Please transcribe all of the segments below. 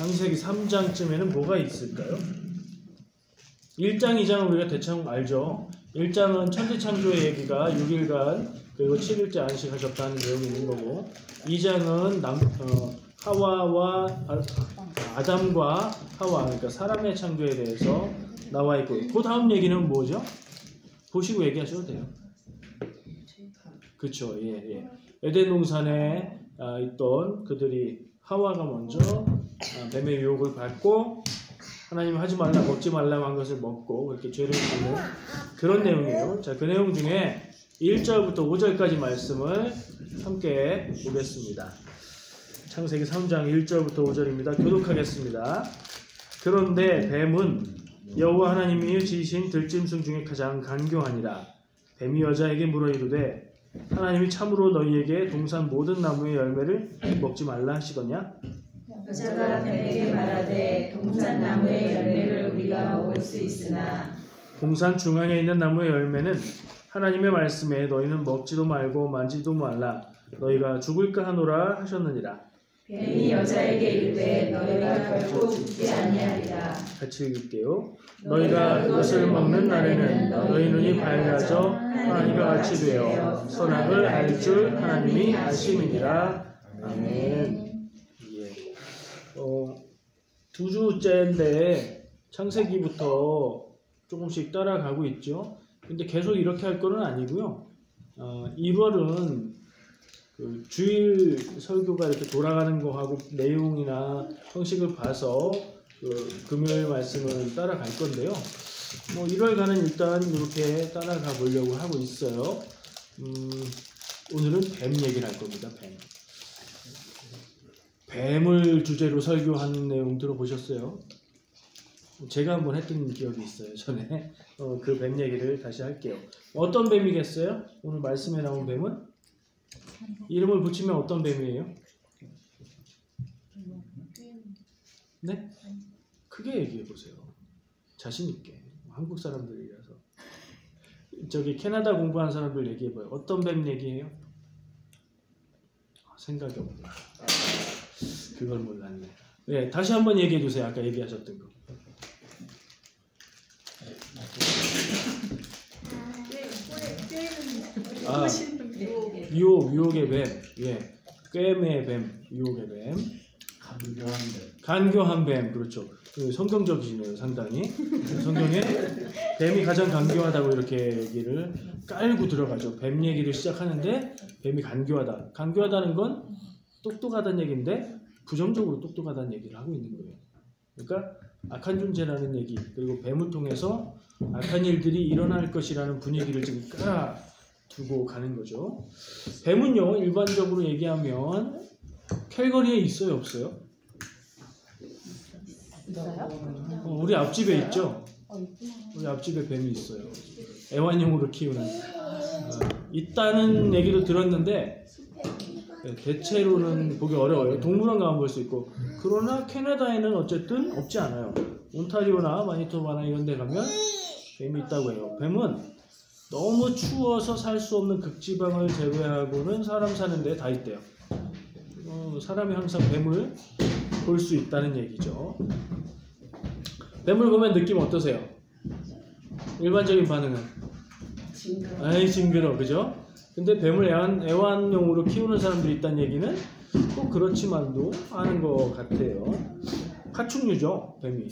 창세기 3장쯤에는 뭐가 있을까요? 1장, 2장은 우리가 대충 알죠. 1장은 천지창조의 얘기가 6일간 그리고 7일째 안식하셨다는 내용이 있는 거고, 2장은 하와와 아담과 하와, 그러니까 사람의 창조에 대해서 나와 있고, 그 다음 얘기는 뭐죠? 보시고 얘기하셔도 돼요. 그렇죠. 예. 에덴 동산에 있던 그들이 하와가 먼저 뱀의 유혹을 받고 하나님 하지 말라, 먹지 말라고 한 것을 먹고 그렇게 죄를 짓는 그런 내용이에요. 자, 그 내용 중에 1절부터 5절까지 말씀을 함께 보겠습니다. 창세기 3장 1절부터 5절입니다. 교독하겠습니다. 그런데 뱀은 여호와 하나님이 지으신 들짐승 중에 가장 간교하니라. 뱀이 여자에게 물어 이르되 하나님이 참으로 너희에게 동산 모든 나무의 열매를 먹지 말라 하시더냐? 여자가 뱀에게 말하되 동산 나무의 열매를 우리가 먹을 수 있으나 동산 중앙에 있는 나무의 열매는 하나님의 말씀에 너희는 먹지도 말고 만지도 말라 너희가 죽을까 하노라 하셨느니라. 뱀이 여자에게 이르되 너희가 결코 죽지 아니하리라. 같이 읽을게요. 너희가 그것을 먹는 날에는 너희 눈이 밝아져 하나님과 같이 되어 선악을 알 줄 하나님이 아심이니라. 아멘. 두 주째인데 창세기부터 조금씩 따라가고 있죠. 근데 계속 이렇게 할 거는 아니고요. 1월은 그 주일 설교가 이렇게 돌아가는 거하고 내용이나 형식을 봐서 그 금요일 말씀을 따라갈 건데요. 1월간은 일단 이렇게 따라가 보려고 하고 있어요. 오늘은 뱀 얘기를 할 겁니다. 뱀을 주제로 설교하는 내용 들어보셨어요? 제가 한번 했던 기억이 있어요. 전에 그 뱀 얘기를 다시 할게요. 어떤 뱀이겠어요? 오늘 말씀에 나온 뱀은? 이름을 붙이면 어떤 뱀이에요? 네? 크게 얘기해 보세요. 자신 있게. 한국 사람들이라서. 저기 캐나다 공부한 사람들 얘기해 봐요. 어떤 뱀 얘기해요? 생각이 없네. 그걸 몰랐네. 네, 다시 한번 얘기해 주세요. 아까 얘기하셨던 거. 유혹의 뱀. 예. 꿰매의 뱀. 유혹의 뱀. 간교한 뱀. 그렇죠. 성경적이시네요. 상당히. 성경에 뱀이 가장 간교하다고 이렇게 얘기를 깔고 들어가죠. 뱀 얘기를 시작하는데 뱀이 간교하다. 간교하다는 건 똑똑하다는 얘기인데 부정적으로 똑똑하다는 얘기를 하고 있는 거예요. 그러니까 악한 존재라는 얘기, 그리고 뱀을 통해서 악한 일들이 일어날 것이라는 분위기를 지금 깔아두고 가는 거죠. 뱀은요, 일반적으로 얘기하면 캘거리에 있어요, 없어요? 우리 앞집에 있죠? 우리 앞집에 뱀이 있어요. 애완용으로 키우는. 있다는 얘기도 들었는데 대체로는 보기 어려워요. 동물원 가면 볼 수 있고. 그러나 캐나다에는 어쨌든 없지 않아요. 온타리오나 마니토바나 이런 데 가면 뱀이 있다고 해요. 뱀은 너무 추워서 살 수 없는 극지방을 제외하고는 사람 사는 데 다 있대요. 사람이 항상 뱀을 볼 수 있다는 얘기죠. 뱀을 보면 느낌 어떠세요? 일반적인 반응은? 징그러, 그죠? 근데 뱀을 애완용으로 키우는 사람들이 있다는 얘기는 꼭 그렇지만도 아는 것 같아요. 파충류죠, 뱀이.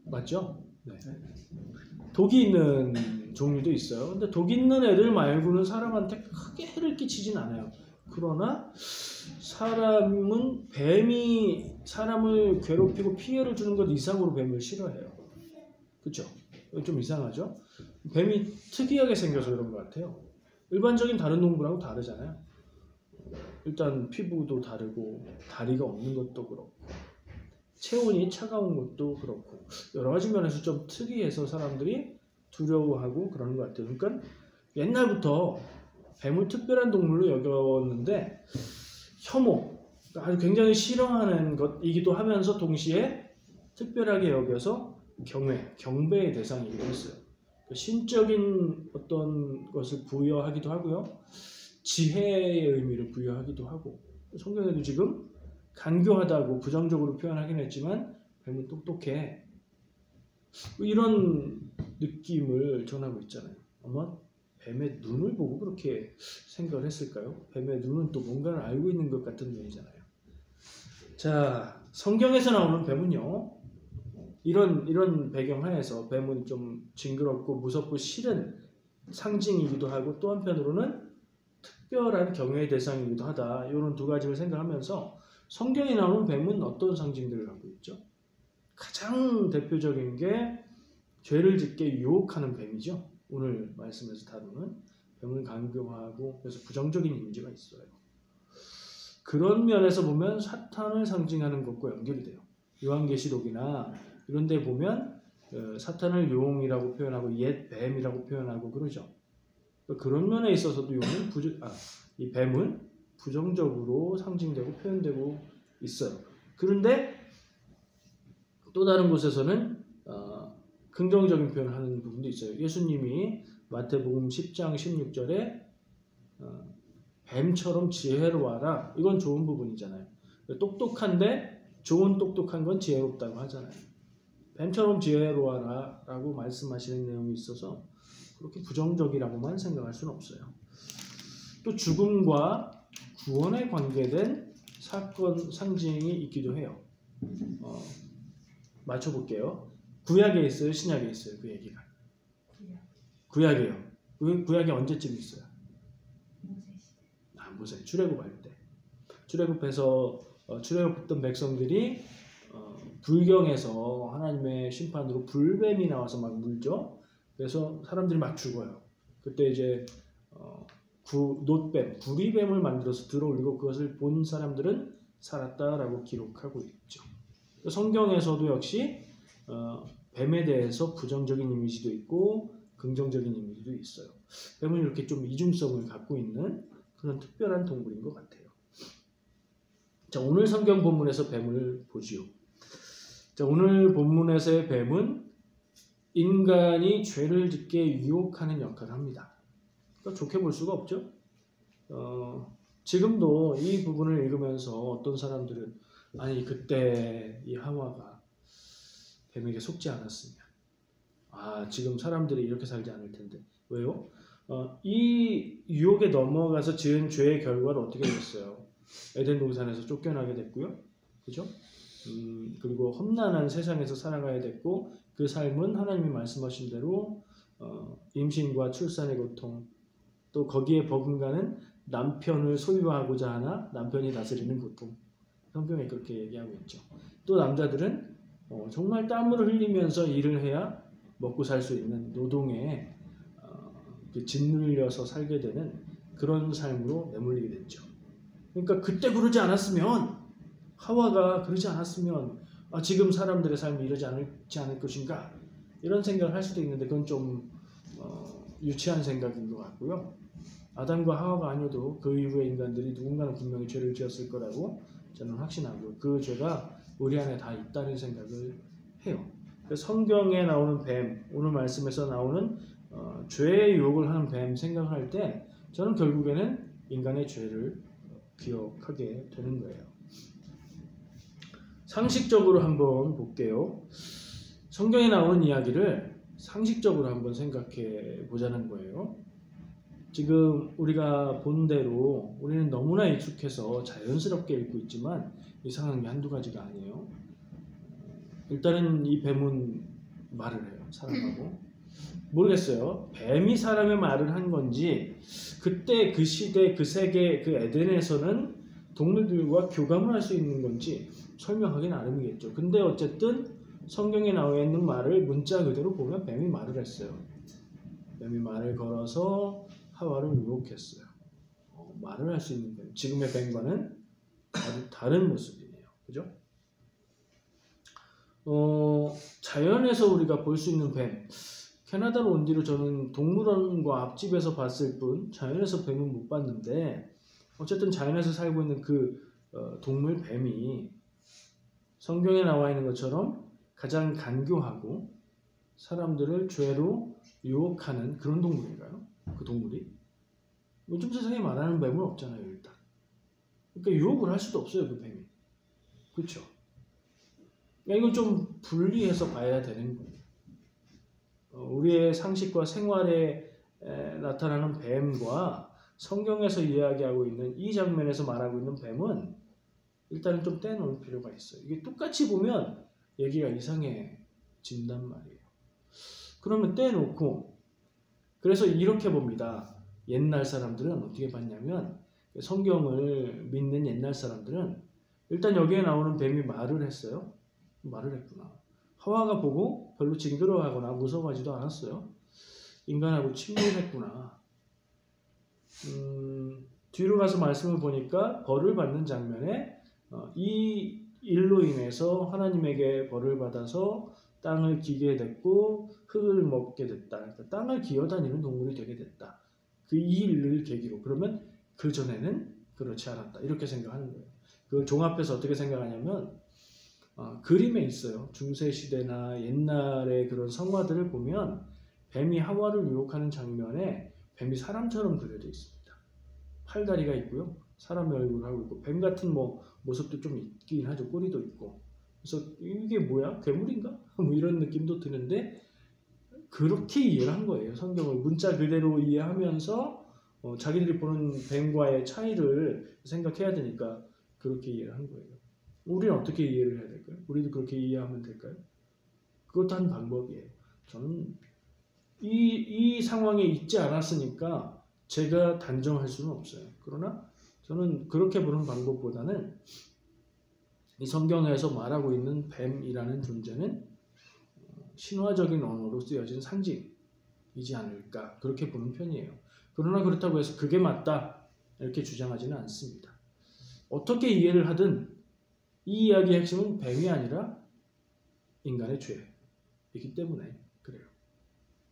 맞죠? 네. 독이 있는 종류도 있어요. 근데 독 있는 애들 말고는 사람한테 크게 해를 끼치진 않아요. 그러나 뱀이 사람을 괴롭히고 피해를 주는 것 이상으로 뱀을 싫어해요. 그쵸? 좀 이상하죠? 뱀이 특이하게 생겨서 그런 것 같아요. 일반적인 다른 동물하고 다르잖아요. 일단 피부도 다르고 다리가 없는 것도 그렇고 체온이 차가운 것도 그렇고 여러 가지 면에서 좀 특이해서 사람들이 두려워하고 그러는 것 같아요. 그러니까 옛날부터 뱀을 특별한 동물로 여겼는데 혐오, 아주 굉장히 싫어하는 것이기도 하면서 동시에 특별하게 여겨서 경배의 대상이기도 했어요. 신적인 어떤 것을 부여하기도 하고요. 지혜의 의미를 부여하기도 하고 성경에도 지금 간교하다고 부정적으로 표현하긴 했지만 뱀은 똑똑해. 이런 느낌을 전하고 있잖아요. 아마 뱀의 눈을 보고 그렇게 생각을 했을까요? 뱀의 눈은 또 뭔가를 알고 있는 것 같은 눈이잖아요. 자, 성경에서 나오는 뱀은요, 이런 배경 하에서 뱀은 좀 징그럽고 무섭고 싫은 상징이기도 하고 또 한편으로는 특별한 경외의 대상이기도 하다. 이런 두 가지를 생각하면서 성경에 나오는 뱀은 어떤 상징들을 갖고 있죠? 가장 대표적인 게 죄를 짓게 유혹하는 뱀이죠. 오늘 말씀에서 다루는 뱀은 강경하고 그래서 부정적인 이미지가 있어요. 그런 면에서 보면 사탄을 상징하는 것과 연결이 돼요. 요한계시록이나 이런 데 보면 사탄을 용이라고 표현하고 옛 뱀이라고 표현하고 그러죠. 그런 면에 있어서도 이 뱀은 부정적으로 상징되고 표현되고 있어요. 그런데 또 다른 곳에서는 긍정적인 표현을 하는 부분도 있어요. 예수님이 마태복음 10장 16절에 뱀처럼 지혜로워라. 이건 좋은 부분이잖아요. 똑똑한데 좋은 똑똑한 건 지혜롭다고 하잖아요. 뱀처럼 지혜로워라 라고 말씀하시는 내용이 있어서 그렇게 부정적이라고만 생각할 수는 없어요. 또 죽음과 구원에 관계된 사건 상징이 있기도 해요. 맞춰볼게요. 구약에 있어요? 신약에 있어요? 그 얘기가. 구약이에요. 구약이 언제쯤 있어요? 모세 출애굽할 때. 출애굽해서 출애굽했던 백성들이 불경에서 하나님의 심판으로 불뱀이 나와서 막 물죠. 그래서 사람들이 막 죽어요. 그때 이제 놋뱀, 구리뱀을 만들어서 들어올리고 그것을 본 사람들은 살았다라고 기록하고 있죠. 성경에서도 역시 뱀에 대해서 부정적인 이미지도 있고 긍정적인 이미지도 있어요. 뱀은 이렇게 좀 이중성을 갖고 있는 그런 특별한 동물인 것 같아요. 자, 오늘 성경 본문에서 뱀을 보지요. 자, 오늘 본문에서의 뱀은 인간이 죄를 짓게 유혹하는 역할을 합니다. 그러니까 좋게 볼 수가 없죠. 지금도 이 부분을 읽으면서 어떤 사람들은 아니 그때 이 하와가 뱀에게 속지 않았으면 지금 사람들이 이렇게 살지 않을 텐데. 왜요? 이 유혹에 넘어가서 지은 죄의 결과는 어떻게 됐어요? 에덴 동산에서 쫓겨나게 됐고요. 그죠? 그리고 험난한 세상에서 살아가야 됐고 그 삶은 하나님이 말씀하신 대로 임신과 출산의 고통 또 거기에 버금가는 남편을 소유하고자 하나 남편이 다스리는 고통 성경에 그렇게 얘기하고 있죠. 또 남자들은 정말 땀을 흘리면서 일을 해야 먹고 살 수 있는 노동에 짓눌려서 살게 되는 그런 삶으로 내몰리게 됐죠. 그러니까 그때 그러지 않았으면 하와가 그러지 않았으면 지금 사람들의 삶이 이러지 않을 것인가 이런 생각을 할 수도 있는데 그건 좀 유치한 생각인 것 같고요. 아담과 하와가 아니어도 그 이후의 인간들이 누군가는 분명히 죄를 지었을 거라고 저는 확신하고 그 죄가 우리 안에 다 있다는 생각을 해요. 성경에 나오는 뱀, 오늘 말씀에서 나오는 죄의 유혹을 하는 뱀 생각을 할 때 저는 결국에는 인간의 죄를 기억하게 되는 거예요. 상식적으로 한번 볼게요. 성경에 나오는 이야기를 상식적으로 한번 생각해 보자는 거예요. 지금 우리가 본 대로 우리는 너무나 익숙해서 자연스럽게 읽고 있지만 이상한 게 한두 가지가 아니에요. 일단은 이 뱀은 말을 해요. 사람하고. 모르겠어요. 뱀이 사람의 말을 한 건지 그때 그 시대 그 세계 그 에덴에서는 동물들과 교감을 할 수 있는 건지 설명하기 나름이겠죠. 근데 어쨌든 성경에 나와 있는 말을 문자 그대로 보면 뱀이 말을 했어요. 뱀이 말을 걸어서 하와를 유혹했어요. 말을 할 수 있는 뱀. 지금의 뱀과는 아주 다른 모습이네요. 그죠? 자연에서 우리가 볼 수 있는 뱀. 캐나다로 온 뒤로 저는 동물원과 앞집에서 봤을 뿐 자연에서 뱀은 못 봤는데 어쨌든 자연에서 살고 있는 그 동물 뱀이 성경에 나와 있는 것처럼 가장 간교하고 사람들을 죄로 유혹하는 그런 동물인가요? 그 동물이? 요즘 세상에 말하는 뱀은 없잖아요. 일단. 그러니까 유혹을 할 수도 없어요. 그 뱀이. 그렇죠? 이건 좀 분리해서 봐야 되는 거예요. 우리의 상식과 생활에 나타나는 뱀과 성경에서 이야기하고 있는 이 장면에서 말하고 있는 뱀은 일단은 좀 떼놓을 필요가 있어요. 이게 똑같이 보면 얘기가 이상해진단 말이에요. 그러면 떼놓고 그래서 이렇게 봅니다. 옛날 사람들은 어떻게 봤냐면 성경을 믿는 옛날 사람들은 일단 여기에 나오는 뱀이 말을 했어요. 말을 했구나. 하와가 보고 별로 징그러워하거나 무서워하지도 않았어요. 인간하고 친밀했구나. 뒤로 가서 말씀을 보니까 벌을 받는 장면에 이 일로 인해서 하나님에게 벌을 받아서 땅을 기게 됐고 흙을 먹게 됐다. 그러니까 땅을 기어다니는 동물이 되게 됐다. 그 이 일을 계기로. 그러면 그 전에는 그렇지 않았다. 이렇게 생각하는 거예요. 그걸 종합해서 어떻게 생각하냐면 그림에 있어요. 중세시대나 옛날의 그런 성화들을 보면 뱀이 하와를 유혹하는 장면에 뱀이 사람처럼 그려져 있습니다. 팔다리가 있고요. 사람의 얼굴을 하고 있고 뱀 같은 모습도 좀 있긴 하죠. 꼬리도 있고. 그래서 이게 뭐야? 괴물인가? 뭐 이런 느낌도 드는데 그렇게 이해를 한 거예요. 성경을 문자 그대로 이해하면서 자기들이 보는 뱀과의 차이를 생각해야 되니까 그렇게 이해를 한 거예요. 우리는 어떻게 이해를 해야 될까요? 우리도 그렇게 이해하면 될까요? 그것도 한 방법이에요. 저는 이 상황에 있지 않았으니까 제가 단정할 수는 없어요. 그러나 저는 그렇게 보는 방법보다는 이 성경에서 말하고 있는 뱀이라는 존재는 신화적인 언어로 쓰여진 상징이지 않을까 그렇게 보는 편이에요. 그러나 그렇다고 해서 그게 맞다 이렇게 주장하지는 않습니다. 어떻게 이해를 하든 이 이야기의 핵심은 뱀이 아니라 인간의 죄이기 때문에 그래요.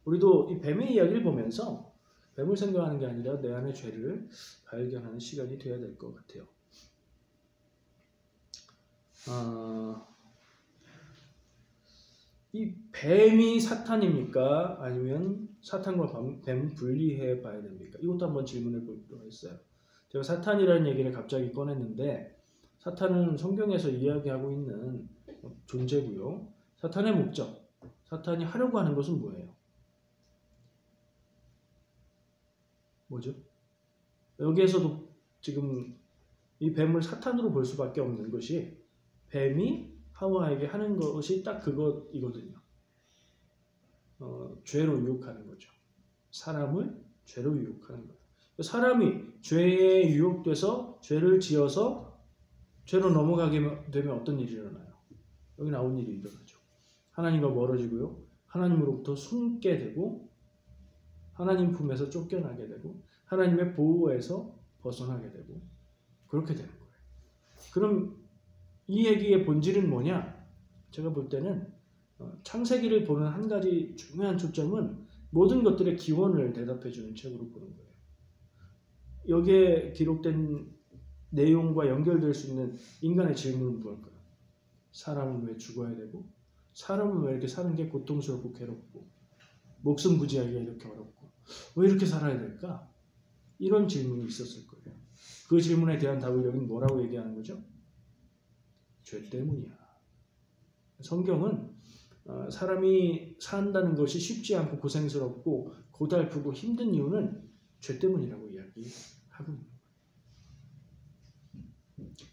우리도 이 뱀의 이야기를 보면서 뱀을 생각하는 게 아니라 내 안의 죄를 발견하는 시간이 되어야 될 것 같아요. 이 뱀이 사탄입니까? 아니면 사탄과 뱀 분리해 봐야 됩니까? 이것도 한번 질문해 보도록 했어요. 제가 사탄이라는 얘기를 갑자기 꺼냈는데 사탄은 성경에서 이야기하고 있는 존재고요. 사탄의 목적, 사탄이 하려고 하는 것은 뭐예요? 뭐죠? 여기에서도 지금 이 뱀을 사탄으로 볼 수밖에 없는 것이 뱀이 하와에게 하는 것이 딱 그것이거든요. 죄로 유혹하는 거죠. 사람을 죄로 유혹하는 거예요. 사람이 죄에 유혹돼서 죄를 지어서 죄로 넘어가게 되면 어떤 일이 일어나요? 여기 나온 일이 일어나죠. 하나님과 멀어지고요. 하나님으로부터 숨게 되고 하나님 품에서 쫓겨나게 되고 하나님의 보호에서 벗어나게 되고 그렇게 되는 거예요. 그럼 이 얘기의 본질은 뭐냐? 제가 볼 때는 창세기를 보는 한 가지 중요한 초점은 모든 것들의 기원을 대답해주는 책으로 보는 거예요. 여기에 기록된 내용과 연결될 수 있는 인간의 질문은 무엇일까요? 사람은 왜 죽어야 되고 사람은 왜 이렇게 사는 게 고통스럽고 괴롭고 목숨 부지하기가 이렇게 어렵고 왜 이렇게 살아야 될까? 이런 질문이 있었을 거예요. 그 질문에 대한 답을 여기는 뭐라고 얘기하는 거죠? 죄 때문이야. 성경은 사람이 산다는 것이 쉽지 않고 고생스럽고 고달프고 힘든 이유는 죄 때문이라고 이야기하고 있는 거예요.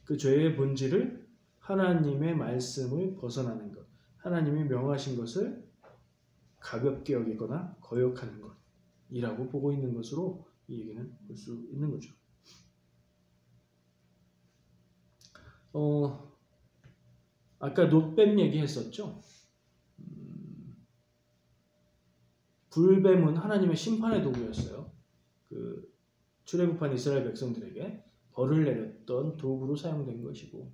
그 죄의 본질을 하나님의 말씀을 벗어나는 것, 하나님이 명하신 것을 가볍게 여기거나 거역하는 것이라고 보고 있는 것으로 이 얘기는 볼 수 있는 거죠. 아까 놋뱀 얘기했었죠. 불뱀은 하나님의 심판의 도구였어요. 그 출애굽한 이스라엘 백성들에게 벌을 내렸던 도구로 사용된 것이고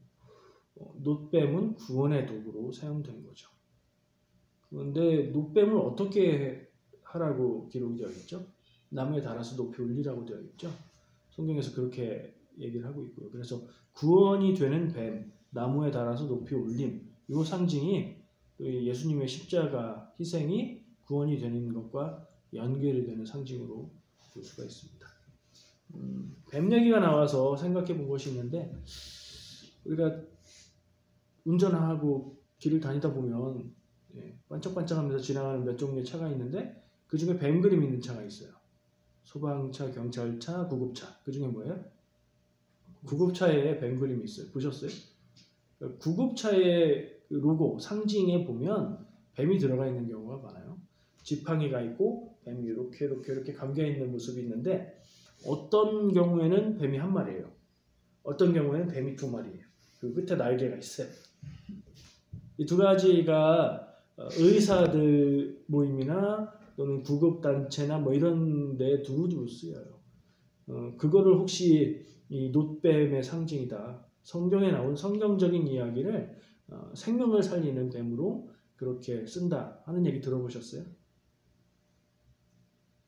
놋뱀은 구원의 도구로 사용된 거죠. 그런데 놋뱀을 어떻게 하라고 기록이 되어 있죠? 나무에 달아서 높이 올리라고 되어 있죠. 성경에서 그렇게 얘기를 하고 있고요. 그래서 구원이 되는 뱀, 나무에 달아서 높이 올림, 이 상징이 예수님의 십자가 희생이 구원이 되는 것과 연결이 되는 상징으로 볼 수가 있습니다. 뱀 얘기가 나와서 생각해 본 것이 있는데 우리가 운전하고 길을 다니다 보면 반짝반짝하면서 지나가는 몇 종류의 차가 있는데 그 중에 뱀 그림 있는 차가 있어요. 소방차, 경찰차, 구급차. 그 중에 뭐예요? 구급차에 뱀 그림이 있어요. 보셨어요? 구급차의 로고, 상징에 보면 뱀이 들어가 있는 경우가 많아요. 지팡이가 있고 뱀이 이렇게 감겨 있는 모습이 있는데 어떤 경우에는 뱀이 한 마리예요. 어떤 경우에는 뱀이 두 마리예요. 그 끝에 날개가 있어요. 이 두 가지가 의사들 모임이나 또는 구급단체나 뭐 이런 데 두루두루 쓰여요. 그거를 혹시 이 놋뱀의 상징이다. 성경에 나온 성경적인 이야기를 생명을 살리는 뱀으로 그렇게 쓴다 하는 얘기 들어보셨어요?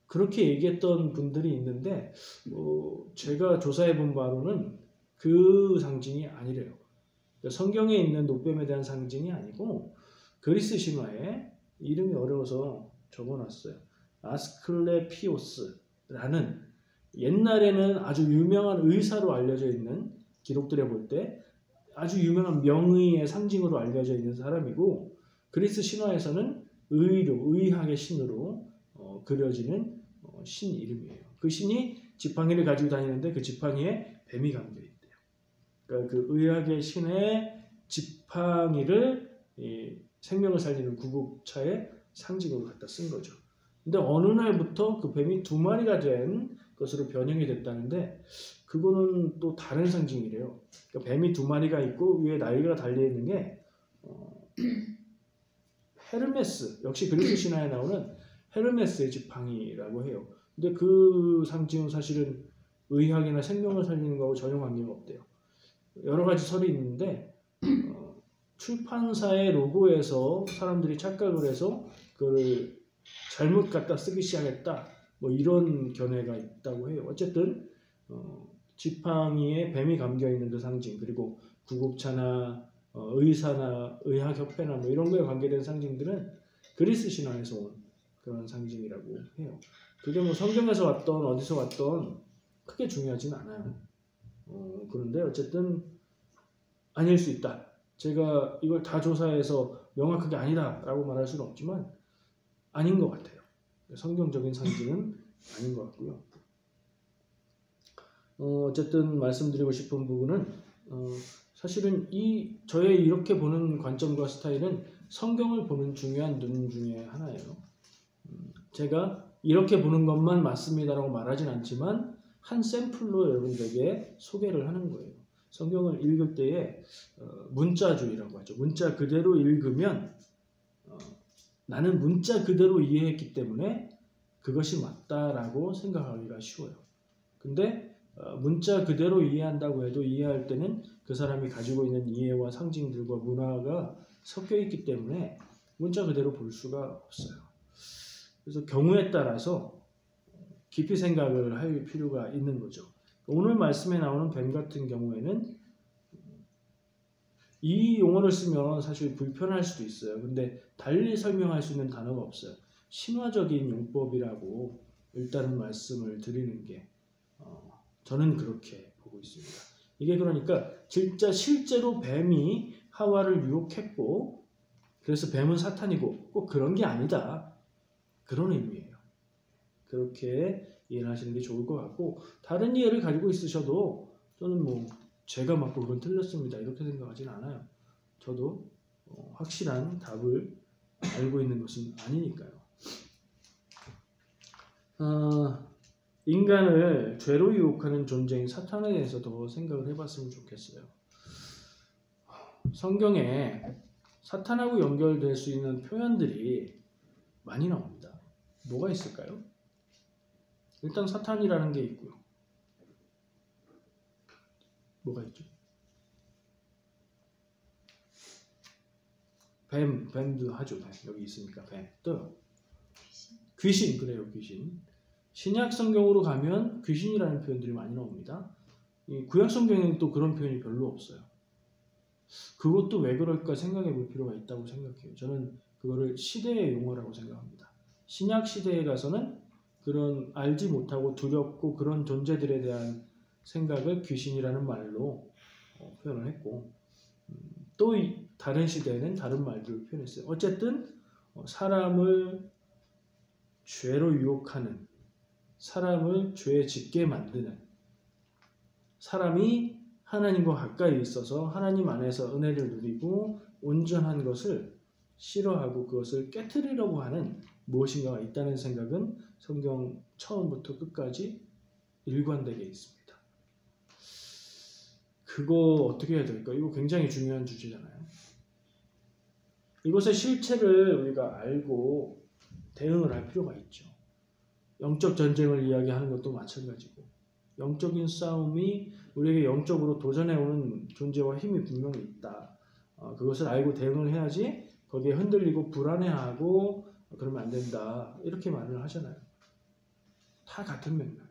그렇게 얘기했던 분들이 있는데 제가 조사해 본 바로는 그 상징이 아니래요. 성경에 있는 놋뱀에 대한 상징이 아니고 그리스 신화에 이름이 어려워서 적어놨어요. 아스클레피오스라는 옛날에는 아주 유명한 의사로 알려져 있는 기록들에 볼 때 아주 유명한 명의의 상징으로 알려져 있는 사람이고 그리스 신화에서는 의학의 신으로 그려지는 신 이름이에요. 그 신이 지팡이를 가지고 다니는데 그 지팡이에 뱀이 감겨 있대요. 그러니까 그 의학의 신의 지팡이를 생명을 살리는 구급차의 상징으로 갖다 쓴 거죠. 근데 어느 날부터 그 뱀이 두 마리가 된 것으로 변형이 됐다는데 그거는 또 다른 상징이래요. 그러니까 뱀이 두 마리가 있고 위에 날개가 달려 있는 게 헤르메스, 역시 그리스 신화에 나오는 헤르메스의 지팡이라고 해요. 근데 그 상징은 사실은 의학이나 생명을 살리는 거하고 전혀 관계가 없대요. 여러 가지 설이 있는데 출판사의 로고에서 사람들이 착각을 해서 그걸 잘못 갖다 쓰기 시작했다. 뭐 이런 견해가 있다고 해요. 어쨌든 지팡이에 뱀이 감겨 있는 그 상징 그리고 구급차나 의사나 의학협회나 뭐 이런 거에 관계된 상징들은 그리스 신화에서 온 그런 상징이라고 해요. 그게 뭐 성경에서 왔던 어디서 왔던 크게 중요하진 않아요. 그런데 어쨌든 아닐 수 있다. 제가 이걸 다 조사해서 명확하게 아니다라고 말할 수는 없지만 아닌 것 같아요. 성경적인 상징은 아닌 것 같고요. 어쨌든 말씀드리고 싶은 부분은 사실은 저의 이렇게 보는 관점과 스타일은 성경을 보는 중요한 눈 중에 하나예요. 제가 이렇게 보는 것만 맞습니다라고 말하진 않지만 한 샘플로 여러분들에게 소개를 하는 거예요. 성경을 읽을 때에 문자주의라고 하죠. 문자 그대로 읽으면 나는 문자 그대로 이해했기 때문에 그것이 맞다라고 생각하기가 쉬워요. 근데 문자 그대로 이해한다고 해도 이해할 때는 그 사람이 가지고 있는 이해와 상징들과 문화가 섞여 있기 때문에 문자 그대로 볼 수가 없어요. 그래서 경우에 따라서 깊이 생각을 할 필요가 있는 거죠. 오늘 말씀에 나오는 뱀 같은 경우에는 이 용어를 쓰면 사실 불편할 수도 있어요. 근데 달리 설명할 수 있는 단어가 없어요. 신화적인 용법이라고 일단은 말씀을 드리는 게 저는 그렇게 보고 있습니다. 이게 그러니까 진짜 실제로 뱀이 하와를 유혹했고 그래서 뱀은 사탄이고 꼭 그런 게 아니다. 그런 의미예요. 그렇게 이해를 하시는 게 좋을 것 같고 다른 이해를 가지고 있으셔도 저는 뭐 제가 맞고 그건 틀렸습니다 이렇게 생각하진 않아요. 저도 확실한 답을 알고 있는 것은 아니니까요. 인간을 죄로 유혹하는 존재인 사탄에 대해서 더 생각을 해봤으면 좋겠어요. 성경에 사탄하고 연결될 수 있는 표현들이 많이 나옵니다. 뭐가 있을까요? 일단 사탄이라는 게 있고요. 뭐가 있죠? 뱀도 하죠. 여기 있으니까 뱀. 또요. 귀신 그래요. 귀신. 신약 성경으로 가면 귀신이라는 표현들이 많이 나옵니다. 이 구약 성경에는 또 그런 표현이 별로 없어요. 그것도 왜 그럴까 생각해 볼 필요가 있다고 생각해요. 저는 그거를 시대의 용어라고 생각합니다. 신약 시대에 가서는 그런 알지 못하고 두렵고 그런 존재들에 대한 생각을 귀신이라는 말로 표현을 했고 또 다른 시대에는 다른 말들을 표현했어요. 어쨌든 사람을 죄로 유혹하는, 사람을 죄에 짓게 만드는, 사람이 하나님과 가까이 있어서 하나님 안에서 은혜를 누리고 온전한 것을 싫어하고 그것을 깨트리려고 하는 무엇인가가 있다는 생각은 성경 처음부터 끝까지 일관되게 있습니다. 그거 어떻게 해야 될까? 이거 굉장히 중요한 주제잖아요. 이것의 실체를 우리가 알고 대응을 할 필요가 있죠. 영적 전쟁을 이야기하는 것도 마찬가지고, 영적인 싸움이 우리에게 영적으로 도전해오는 존재와 힘이 분명히 있다. 그것을 알고 대응을 해야지 거기에 흔들리고 불안해하고 그러면 안 된다. 이렇게 말을 하잖아요. 다 같은 맥락이에요.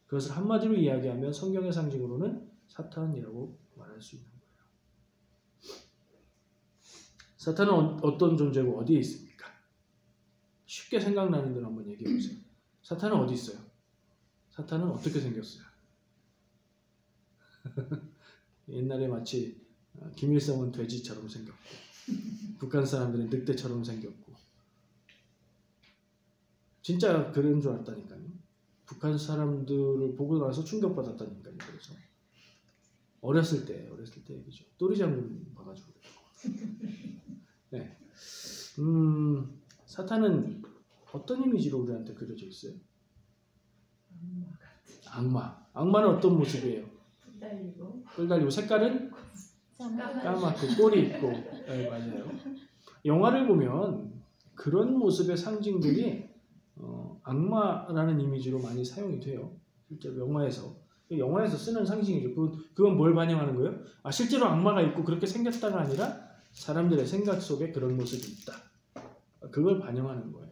그것을 한마디로 이야기하면 성경의 상징으로는 사탄이라고 말할 수 있는 거예요. 사탄은 어떤 존재고 어디에 있습니까? 쉽게 생각나는 걸 한번 얘기해 보세요. 사탄은 어디 있어요? 사탄은 어떻게 생겼어요? 옛날에 마치 김일성은 돼지처럼 생겼고 북한 사람들은 늑대처럼 생겼고 진짜 그런 줄 알았다니까요. 북한 사람들을 보고 나서 충격받았다니까요. 그래서 어렸을 때 얘기죠. 또리 장군 봐가지고 네. 사탄은 어떤 이미지로 우리한테 그려져 있어요? 악마는 어떤 모습이에요? 뿔 달리고 색깔은 까맣고 꼬리 있고. 네, 맞아요. 영화를 보면 그런 모습의 상징들이 악마라는 이미지로 많이 사용이 돼요. 실제로 영화에서 쓰는 상징이죠. 그건 뭘 반영하는 거예요? 실제로 악마가 있고 그렇게 생겼다가 아니라 사람들의 생각 속에 그런 모습이 있다. 그걸 반영하는 거예요.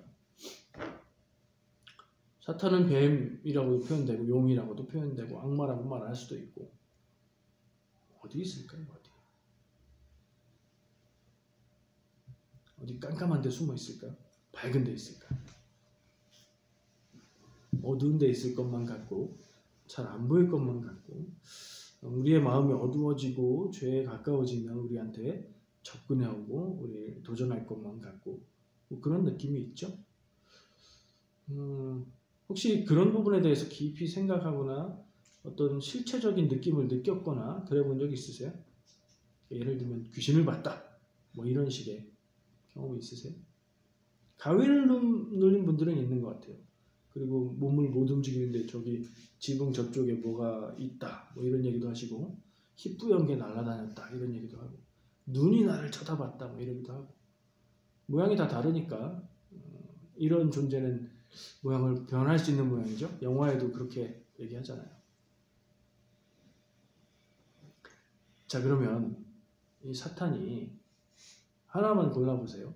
사탄은 뱀이라고도 표현되고 용이라고도 표현되고 악마라고 말할 수도 있고. 어디 있을까요? 어디 깜깜한 데 숨어 있을까요? 밝은 데 있을까요? 어두운 데 있을 것만 같고 잘 안 보일 것만 같고 우리의 마음이 어두워지고 죄에 가까워지면 우리한테 접근해 오고 우리 도전할 것만 같고 뭐 그런 느낌이 있죠. 혹시 그런 부분에 대해서 깊이 생각하거나 어떤 실체적인 느낌을 느꼈거나 그래 본 적 있으세요? 예를 들면 귀신을 봤다 뭐 이런 식의 경험이 있으세요? 가위를 눌린 분들은 있는 것 같아요. 그리고 몸을 못 움직이는데 저기 지붕 저쪽에 뭐가 있다 뭐 이런 얘기도 하시고 희뿌연 게 날아다녔다 이런 얘기도 하고 눈이 나를 쳐다봤다 뭐 이러기도 하고 모양이 다 다르니까 이런 존재는 모양을 변할 수 있는 모양이죠. 영화에도 그렇게 얘기하잖아요. 자, 그러면 이 사탄이 하나만 골라보세요.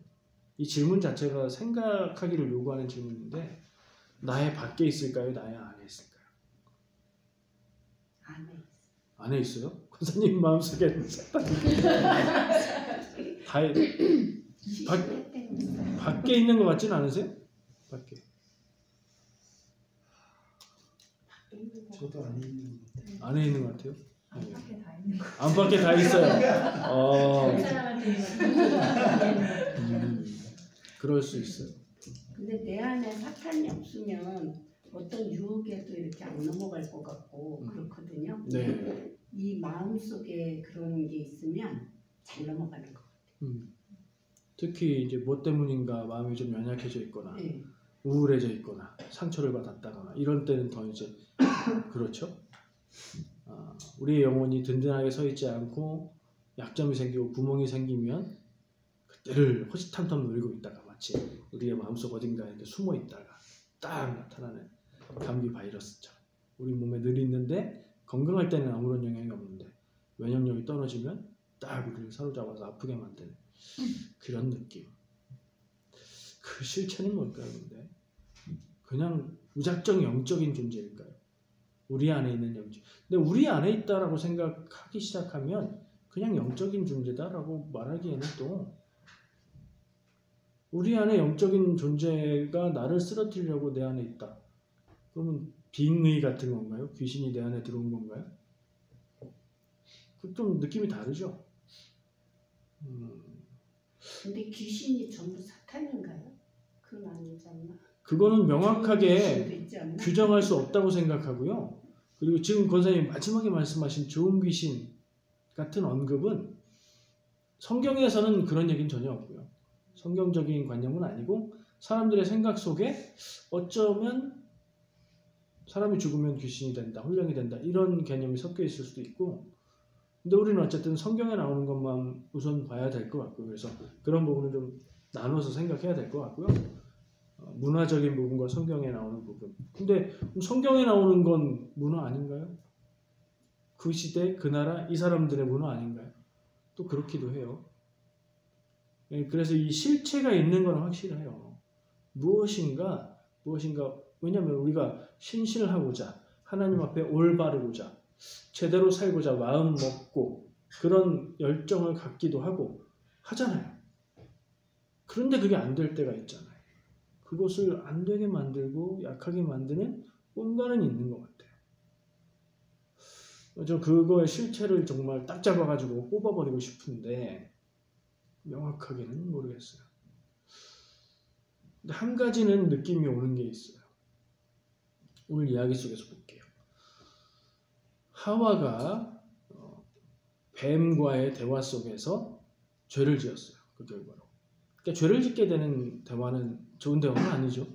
이 질문 자체가 생각하기를 요구하는 질문인데 나의 밖에 있을까요? 나의 안에 있을까요? 안에 있어요? 권사님 마음속에 사탄이 밖에 있는 것 같지는 않으세요? 밖에. 저도 안에 있는 것 같아요. 안에 있는 것 같아요? 안팎에 다 있는 거. 안팎에 다 있어요. 그럴 수 있어요. 근데 내 안에 사탄이 없으면 어떤 유혹에도 이렇게 안 넘어갈 것 같고 그렇거든요. 네. 이 마음 속에 그런 게 있으면 잘 넘어가는 것 같아요. 특히 이제 뭐 때문인가 마음이 좀 연약해져 있거나 네. 우울해져 있거나 상처를 받았다거나 이런 때는 더 이제 그렇죠. 우리의 영혼이 든든하게 서 있지 않고 약점이 생기고 구멍이 생기면 그때를 호시탐탐 노리고 있다가 마치 우리의 마음속 어딘가에 숨어 있다가 딱 나타나는 감기 바이러스처럼 우리 몸에 늘 있는데 건강할 때는 아무런 영향이 없는데 면역력이 떨어지면 딱 우리를 사로잡아서 아프게 만드는 그런 느낌. 그 실체는 뭘까요? 근데 그냥 무작정 영적인 존재일까요? 우리 안에 있는 영적. 근데 우리 안에 있다라고 생각하기 시작하면 그냥 영적인 존재다라고 말하기에는 또 우리 안에 영적인 존재가 나를 쓰러뜨리려고 내 안에 있다. 그러면 빙의 같은 건가요? 귀신이 내 안에 들어온 건가요? 그 좀 느낌이 다르죠? 근데 귀신이 전부 사탄인가요? 그건 아니지 않나? 그거는 명확하게 귀신도 있지 않나? 규정할 수 없다고 생각하고요. 그리고 지금 권사님 마지막에 말씀하신 좋은 귀신 같은 언급은 성경에서는 그런 얘기는 전혀 없고요. 성경적인 관념은 아니고 사람들의 생각 속에 어쩌면 사람이 죽으면 귀신이 된다, 혼령이 된다 이런 개념이 섞여 있을 수도 있고, 근데 우리는 어쨌든 성경에 나오는 것만 우선 봐야 될 것 같고요. 그래서 그런 부분은 좀 나눠서 생각해야 될 것 같고요. 문화적인 부분과 성경에 나오는 부분. 근데 성경에 나오는 건 문화 아닌가요? 그 시대, 그 나라, 이 사람들의 문화 아닌가요? 또 그렇기도 해요. 그래서 이 실체가 있는 건 확실해요. 무엇인가, 왜냐하면 우리가 신실하고자, 하나님 앞에 올바르고자, 제대로 살고자 마음 먹고 그런 열정을 갖기도 하고 하잖아요. 그런데 그게 안 될 때가 있잖아요. 그것을 안 되게 만들고 약하게 만드는 뭔가는 있는 것 같아요. 저 그거의 실체를 정말 딱 잡아가지고 뽑아버리고 싶은데 명확하게는 모르겠어요. 근데 한 가지는 느낌이 오는 게 있어요. 오늘 이야기 속에서 볼게요. 하와가 뱀과의 대화 속에서 죄를 지었어요. 그 결과로. 그러니까 죄를 짓게 되는 대화는 좋은 대화는 아니죠.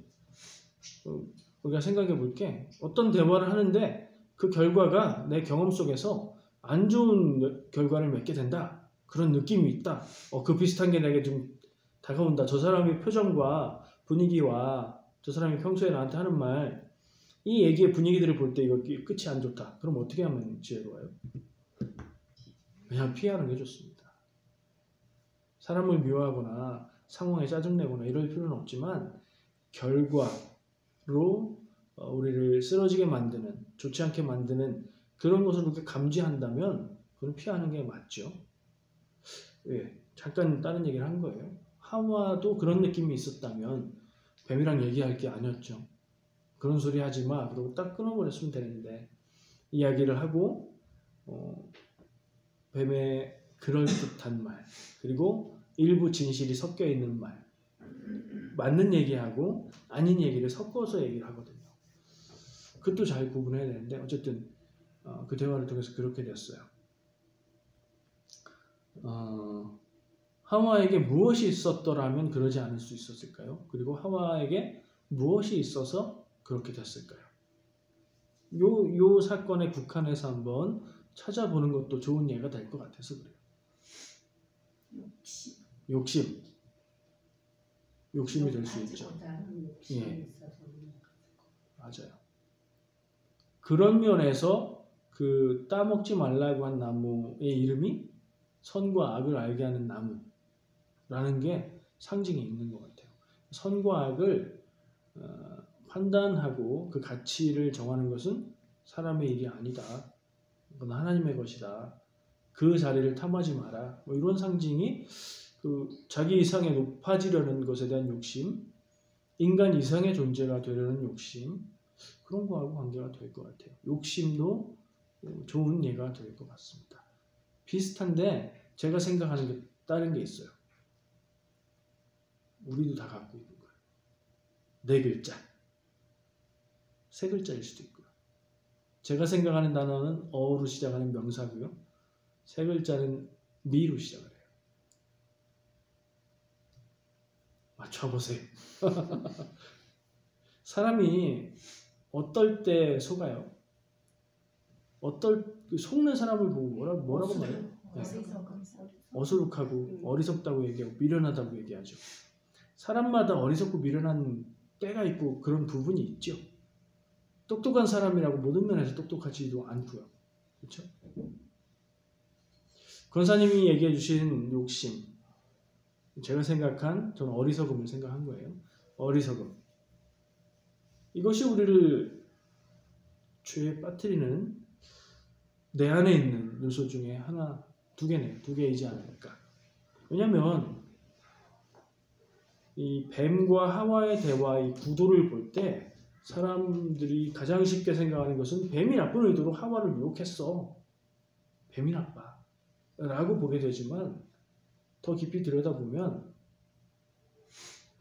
우리가 생각해 볼게. 어떤 대화를 하는데 그 결과가 내 경험 속에서 안 좋은 결과를 맺게 된다. 그런 느낌이 있다. 그 비슷한 게 내게 좀 다가온다. 저 사람의 표정과 분위기와 저 사람이 평소에 나한테 하는 말, 이 얘기의 분위기들을 볼 때 이거 끝이 안 좋다. 그럼 어떻게 하면 지혜로워요? 그냥 피하는 게 좋습니다. 사람을 미워하거나 상황에 짜증내거나 이럴 필요는 없지만 결과로 우리를 쓰러지게 만드는, 좋지 않게 만드는 그런 것을 그렇게 감지한다면 그건 피하는 게 맞죠. 예, 잠깐 다른 얘기를 한 거예요. 하와도 그런 느낌이 있었다면 뱀이랑 얘기할 게 아니었죠. 그런 소리 하지 마. 그러고 딱 끊어버렸으면 되는데 이야기를 하고 뱀의 그럴듯한 말, 그리고 일부 진실이 섞여 있는 말, 맞는 얘기하고 아닌 얘기를 섞어서 얘기를 하거든요. 그것도 잘 구분해야 되는데 어쨌든 그 대화를 통해서 그렇게 됐어요. 하와에게 무엇이 있었더라면 그러지 않을 수 있었을까요? 그리고 하와에게 무엇이 있어서 그렇게 됐을까요? 요 사건에 국한해서 한번 찾아보는 것도 좋은 예가 될 것 같아서 그래요. 욕심이 될 수 있죠. 예, 맞아요. 그런 면에서 그 따먹지 말라고 한 나무의 이름이 선과 악을 알게 하는 나무라는 게 상징이 있는 것 같아요. 선과 악을 판단하고 그 가치를 정하는 것은 사람의 일이 아니다. 그건 하나님의 것이다. 그 자리를 탐하지 마라. 뭐 이런 상징이 그 자기 이상에 높아지려는 것에 대한 욕심, 인간 이상의 존재가 되려는 욕심, 그런 거하고 관계가 될 것 같아요. 욕심도 좋은 예가 될 것 같습니다. 비슷한데 제가 생각하는 게 다른 게 있어요. 우리도 다 갖고 있는 거예요. 4글자. 3글자일 수도 있고요. 제가 생각하는 단어는 어로 시작하는 명사고요. 3글자는 미로 시작을 해요. 맞춰보세요. 사람이 어떨 때 속아요? 속는 사람을 보고 뭐라고 말해요? 어수룩하고 어리석다고 얘기하고 미련하다고 얘기하죠. 사람마다 어리석고 미련한 때가 있고 그런 부분이 있죠. 똑똑한 사람이라고 모든 면에서 똑똑하지도 않고요. 그렇죠? 권사님이 얘기해 주신 욕심, 제가 생각한, 저는 어리석음을 생각한 거예요. 어리석음. 이것이 우리를 죄에 빠뜨리는 내 안에 있는 요소 중에 하나, 2개네요. 2개이지 않을까. 왜냐하면 이 뱀과 하와의 대화, 이 구도를 볼 때 사람들이 가장 쉽게 생각하는 것은 뱀이 나쁜 의도로 하와를 유혹했어. 뱀이 나빠. 라고 보게 되지만 더 깊이 들여다보면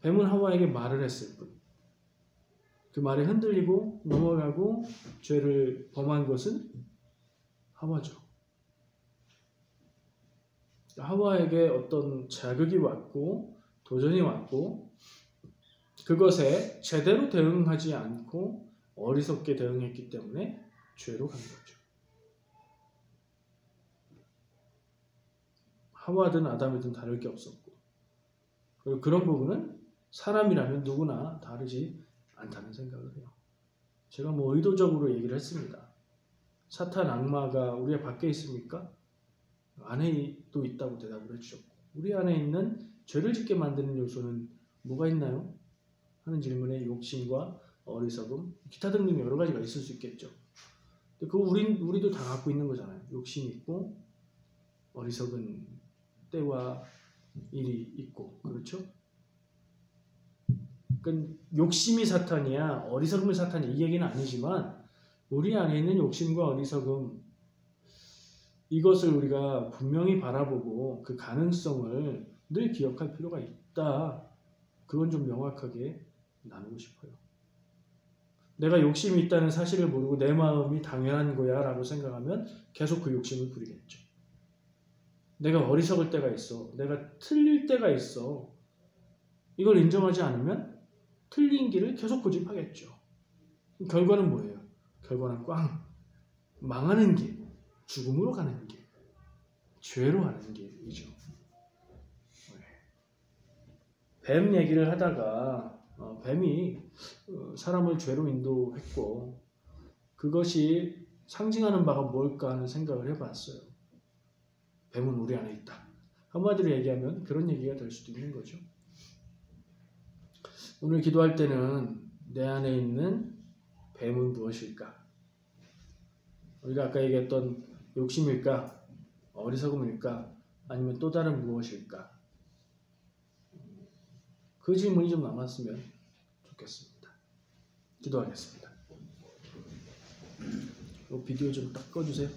뱀은 하와에게 말을 했을 뿐. 그 말에 흔들리고 넘어가고 죄를 범한 것은 하와죠. 하와에게 어떤 자극이 왔고 도전이 왔고 그것에 제대로 대응하지 않고 어리석게 대응했기 때문에 죄로 간 거죠. 하와든 아담이든 다를 게 없었고 그리고 그런 부분은 사람이라면 누구나 다르지 않다는 생각을 해요. 제가 뭐 의도적으로 얘기를 했습니다. 사탄 악마가 우리 밖에 있습니까? 안에도 있다고 대답을 해주셨고 우리 안에 있는 죄를 짓게 만드는 요소는 뭐가 있나요? 하는 질문에 욕심과 어리석음, 기타 등등 여러 가지가 있을 수 있겠죠. 그 우리도 다 갖고 있는 거잖아요. 욕심이 있고 어리석은 때와 일이 있고 그렇죠? 그러니까 욕심이 사탄이야 어리석음이 사탄이야 이 얘기는 아니지만 우리 안에 있는 욕심과 어리석음 이것을 우리가 분명히 바라보고 그 가능성을 늘 기억할 필요가 있다. 그건 좀 명확하게 나누고 싶어요. 내가 욕심이 있다는 사실을 모르고 내 마음이 당연한 거야 라고 생각하면 계속 그 욕심을 부리겠죠. 내가 어리석을 때가 있어. 내가 틀릴 때가 있어. 이걸 인정하지 않으면 틀린 길을 계속 고집하겠죠. 결과는 뭐예요? 결과는 꽝. 망하는 길. 죽음으로 가는 길. 죄로 가는 길이죠. 뱀 얘기를 하다가 뱀이 사람을 죄로 인도했고 그것이 상징하는 바가 뭘까 하는 생각을 해봤어요. 뱀은 우리 안에 있다. 한마디로 얘기하면 그런 얘기가 될 수도 있는 거죠. 오늘 기도할 때는 내 안에 있는 뱀은 무엇일까? 우리가 아까 얘기했던 욕심일까? 어리석음일까? 아니면 또 다른 무엇일까? 그 질문이 좀 남았으면 좋겠습니다. 기도하겠습니다. 비디오 좀 딱 꺼주세요.